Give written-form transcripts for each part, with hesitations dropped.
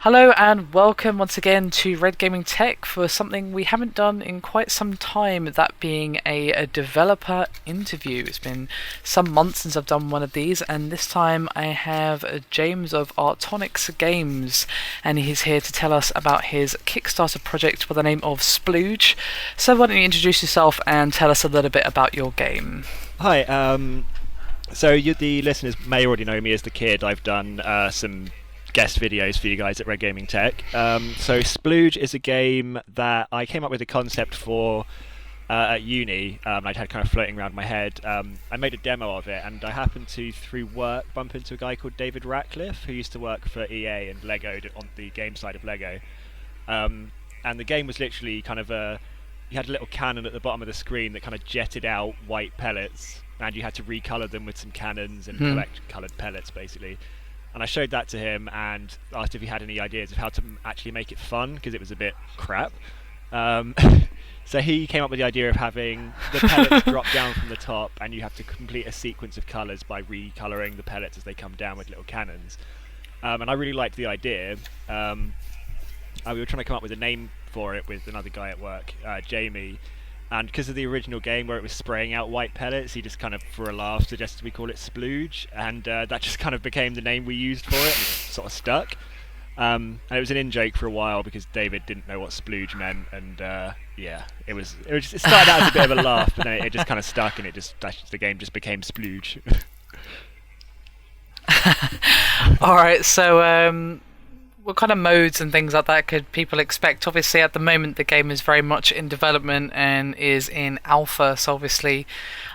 Hello and welcome once again to Red Gaming Tech for something we haven't done in quite some time, that being a developer interview. It's been some months since I've done one of these, and this time I have James of Arctonyx Games, and he's here to tell us about his Kickstarter project by the name of Splooj. So why don't you introduce yourself and tell us a little bit about your game? Hi, the listeners may already know me as the kid. I've done some guest videos for you guys at Red Gaming Tech. So Splooj is a game that I came up with a concept for at uni. I'd had kind of floating around my head. I made a demo of it, and I happened to, through work, bump into a guy called David Ratcliffe, who used to work for EA and Lego on the game side of Lego. And the game was literally kind of you had a little cannon at the bottom of the screen that kind of jetted out white pellets, and you had to recolor them with some cannons and collect colored pellets, basically. And I showed that to him and asked if he had any ideas of how to actually make it fun, because it was a bit crap. So he came up with the idea of having the pellets drop down from the top, and you have to complete a sequence of colours by recoloring the pellets as they come down with little cannons. And I really liked the idea. We were trying to come up with a name for it with another guy at work, Jamie. And because of the original game where it was spraying out white pellets, he just kind of, for a laugh, suggested we call it Splooj, and that just kind of became the name we used for it, and it sort of stuck. And it was an in-joke for a while because David didn't know what Splooj meant, and it started out as a bit of a laugh, but then it just kind of stuck, and the game just became Splooj. Alright, so what kind of modes and things like that could people expect? Obviously, at the moment, the game is very much in development and is in alpha, so obviously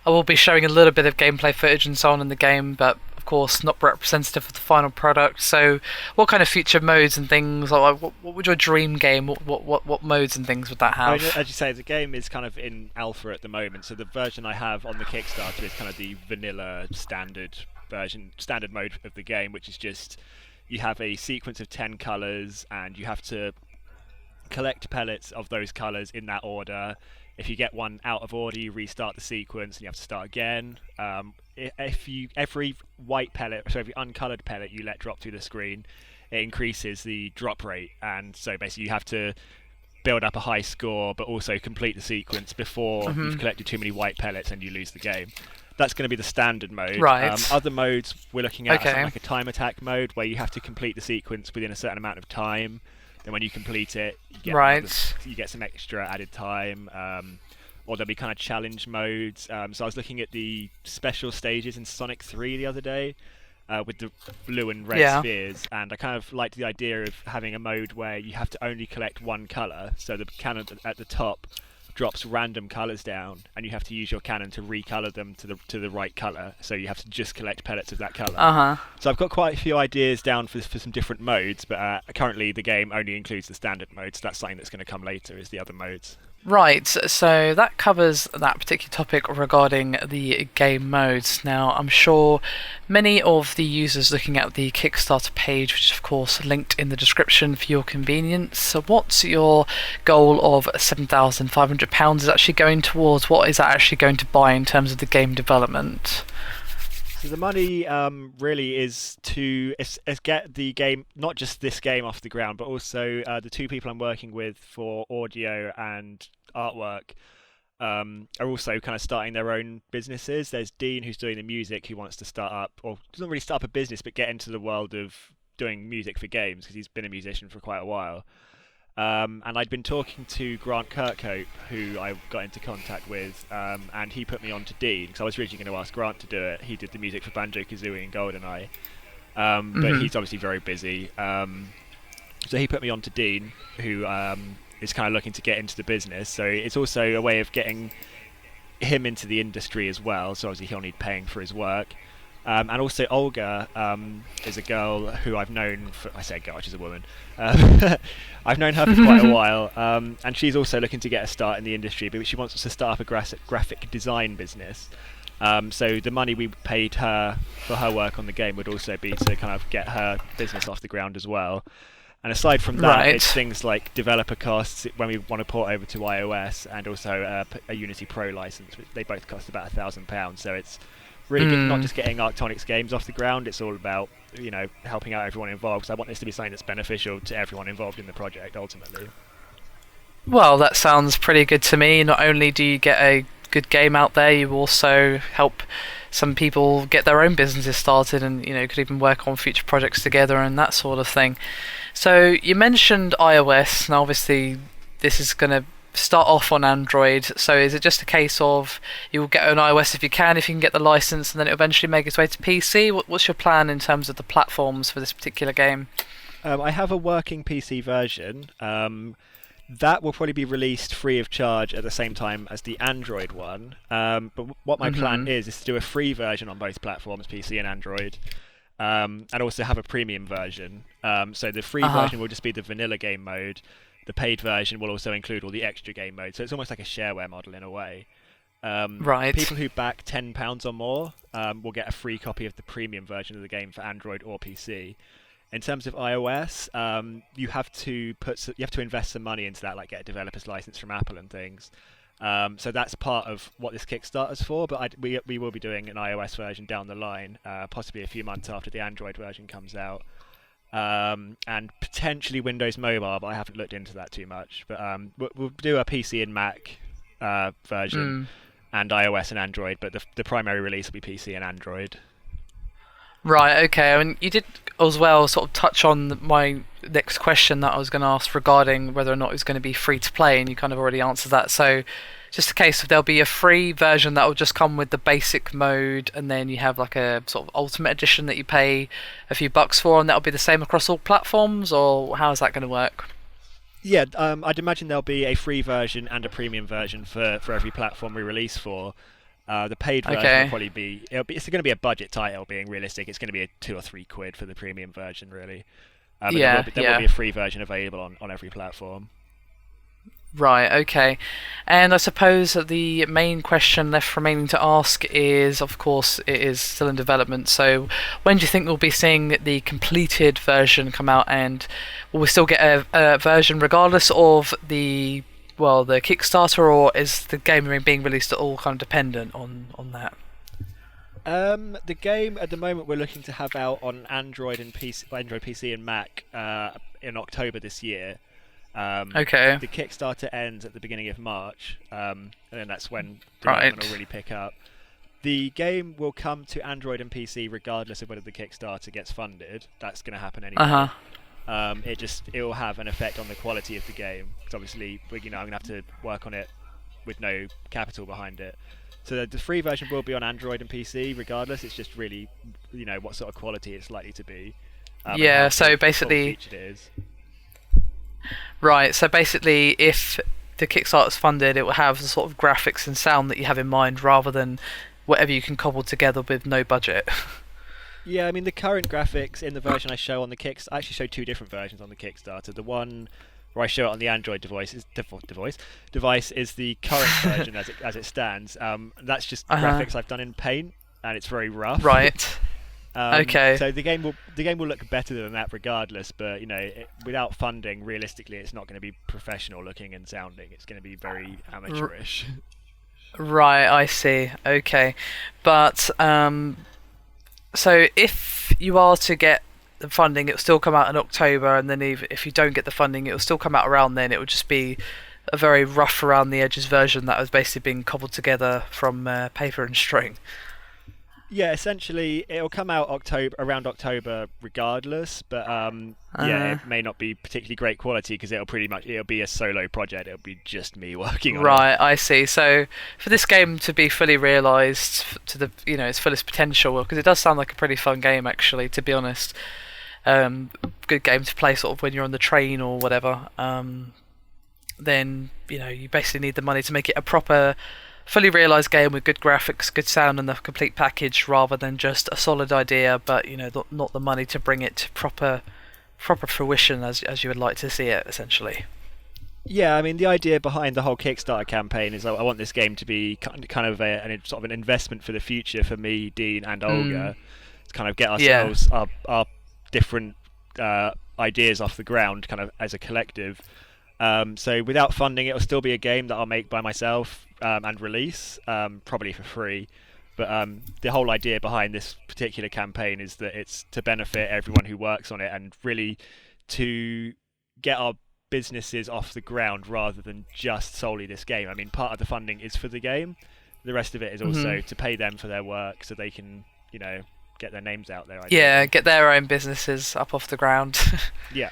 I will be showing a little bit of gameplay footage and so on in the game, but of course not representative of the final product. So what kind of future modes and things, like what would your dream game, what modes and things would that have? I mean, as you say, the game is kind of in alpha at the moment, so the version I have on the Kickstarter is kind of the vanilla standard mode of the game, which is just you have a sequence of 10 colours, and you have to collect pellets of those colours in that order. If you get one out of order, you restart the sequence and you have to start again. Every white pellet, so every uncoloured pellet you let drop through the screen, it increases the drop rate, and so basically you have to build up a high score but also complete the sequence before you've collected too many white pellets and you lose the game. That's going to be the standard mode. Right. Other modes we're looking at are something Okay. like a time attack mode, where you have to complete the sequence within a certain amount of time. Then when you complete it, you get some extra added time. Or there'll be kind of challenge modes. So I was looking at the special stages in Sonic 3 the other day with the blue and red spheres, and I kind of liked the idea of having a mode where you have to only collect one colour. So the cannon at the top drops random colours down, and you have to use your cannon to recolour them to the right colour. So you have to just collect pellets of that colour. So I've got quite a few ideas down for some different modes, but currently the game only includes the standard mode, so that's something that's going to come later, is the other modes. Right, so that covers that particular topic regarding the game modes. Now, I'm sure many of the users looking at the Kickstarter page, which is of course linked in the description for your convenience. So what's your goal of £7,500 is actually going towards? What is that actually going to buy in terms of the game development? So the money really is to get the game, not just this game, off the ground, but also the two people I'm working with for audio and artwork are also kind of starting their own businesses. There's Dean, who's doing the music, who wants to start up, or doesn't really start up a business, but get into the world of doing music for games, because he's been a musician for quite a while. And I'd been talking to Grant Kirkhope, who I got into contact with, and he put me on to Dean, because I was originally going to ask Grant to do it. He did the music for Banjo-Kazooie and GoldenEye, but he's obviously very busy. So he put me on to Dean, who is kind of looking to get into the business. So it's also a way of getting him into the industry as well, so obviously he'll need paying for his work. And also Olga is a girl who I've known for, I say girl, she's a woman. I've known her for quite a while, and she's also looking to get a start in the industry, but she wants us to start up a graphic design business. So the money we paid her for her work on the game would also be to kind of get her business off the ground as well. And aside from that, it's things like developer costs when we want to port over to iOS, and also a Unity Pro license, which they both cost about £1,000. So it's really not just getting Arctonyx games off the ground. It's all about helping out everyone involved. Because I want this to be something that's beneficial to everyone involved in the project ultimately. Well, that sounds pretty good to me. Not only do you get a good game out there, you also help some people get their own businesses started, and could even work on future projects together and that sort of thing. So you mentioned iOS, and obviously this is going to start off on Android. So is it just a case of you'll get an iOS if you can get the license, and then it'll eventually make its way to PC? What's your plan in terms of the platforms for this particular game? I have a working PC version. That will probably be released free of charge at the same time as the Android one. But what my plan is to do a free version on both platforms, PC and Android, and also have a premium version. So the free version will just be the vanilla game mode. The paid version will also include all the extra game modes. So it's almost like a shareware model in a way. Right. People who back £10 or more will get a free copy of the premium version of the game for Android or PC. In terms of iOS, you have to invest some money into that, like get a developer's license from Apple and things. So that's part of what this Kickstarter's for. But we will be doing an iOS version down the line, possibly a few months after the Android version comes out, and potentially Windows Mobile. But I haven't looked into that too much. But we'll do a PC and Mac version, and iOS and Android. But the primary release will be PC and Android. Right, okay. I mean, you did as well sort of touch on my next question that I was going to ask regarding whether or not it was going to be free to play, and you kind of already answered that. So just a case of there'll be a free version that will just come with the basic mode, and then you have like a sort of ultimate edition that you pay a few bucks for, and that'll be the same across all platforms, or how is that going to work? Yeah, I'd imagine there'll be a free version and a premium version for every platform we release for. The paid version will probably it's going to be a budget title, being realistic. It's going to be a £2 or £3 for the premium version, really. But there will be a free version available on every platform. Right, okay. And I suppose that the main question left remaining to ask is, of course, it is still in development, so when do you think we'll be seeing the completed version come out, and will we still get a version regardless of the Kickstarter, or is the game being released at all kind of dependent on that? The game at the moment we're looking to have out on Android PC and Mac in October this year. Okay. The Kickstarter ends at the beginning of March, and then that's when development will really pick up. The game will come to Android and PC regardless of whether the Kickstarter gets funded. That's going to happen anyway. It will have an effect on the quality of the game. Because obviously, I'm going to have to work on it with no capital behind it. So the free version will be on Android and PC regardless. It's just really, what sort of quality it's likely to be. So basically, it is. Right. So basically, if the Kickstarter's funded, it will have the sort of graphics and sound that you have in mind, rather than whatever you can cobble together with no budget. Yeah, I mean, the current graphics in the version I show on the Kickstarter, I actually show two different versions on the Kickstarter. The one where I show it on the Android device is the current version as it stands. That's just graphics I've done in Paint, and it's very rough. Right. Okay. So the game will look better than that regardless, but without funding, realistically, it's not going to be professional looking and sounding. It's going to be very amateurish. Right, I see. Okay, but so if you are to get the funding, it'll still come out in October, and then if you don't get the funding, it'll still come out around then. It will just be a very rough around the edges version that was basically being cobbled together from paper and string. Yeah, essentially, it'll come out around October regardless, but it may not be particularly great quality because it'll be a solo project. It'll be just me working on it. Right, I see. So for this game to be fully realised to the its fullest potential, because it does sound like a pretty fun game actually, to be honest. Good game to play sort of when you're on the train or whatever. Then you basically need the money to make it a proper, fully realised game with good graphics, good sound, and the complete package, rather than just a solid idea, but not the money to bring it to proper fruition as you would like to see it, essentially. Yeah, I mean, the idea behind the whole Kickstarter campaign is I want this game to be kind of sort of an investment for the future for me, Dean, and Olga, to kind of get ourselves our different ideas off the ground, kind of as a collective. So without funding, it'll still be a game that I'll make by myself and release, probably for free. But the whole idea behind this particular campaign is that it's to benefit everyone who works on it and really to get our businesses off the ground rather than just solely this game. I mean, part of the funding is for the game. The rest of it is also to pay them for their work so they can, get their names out there. Yeah, get their own businesses up off the ground. Yeah.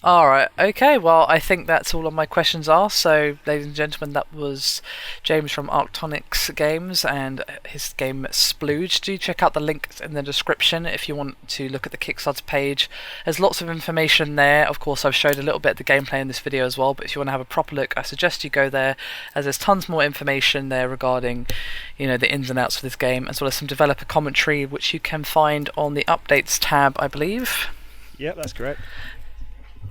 Alright, okay, well, I think that's all of my questions are. So, ladies and gentlemen, that was James from Arctonyx Games and his game Splooj. Do check out the links in the description if you want to look at the Kickstarter page. There's lots of information there. Of course, I've showed a little bit of the gameplay in this video as well, but if you want to have a proper look, I suggest you go there, as there's tons more information there regarding, the ins and outs of this game, as well as some developer commentary, which you can find on the Updates tab, I believe. Yep, that's correct.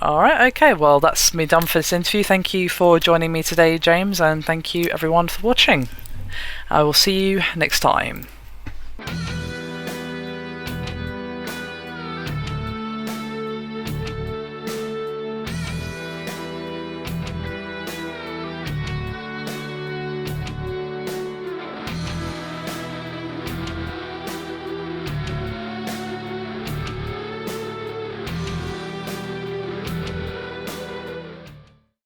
Alright, okay, well that's me done for this interview. Thank you for joining me today, James, and thank you everyone for watching. I will see you next time.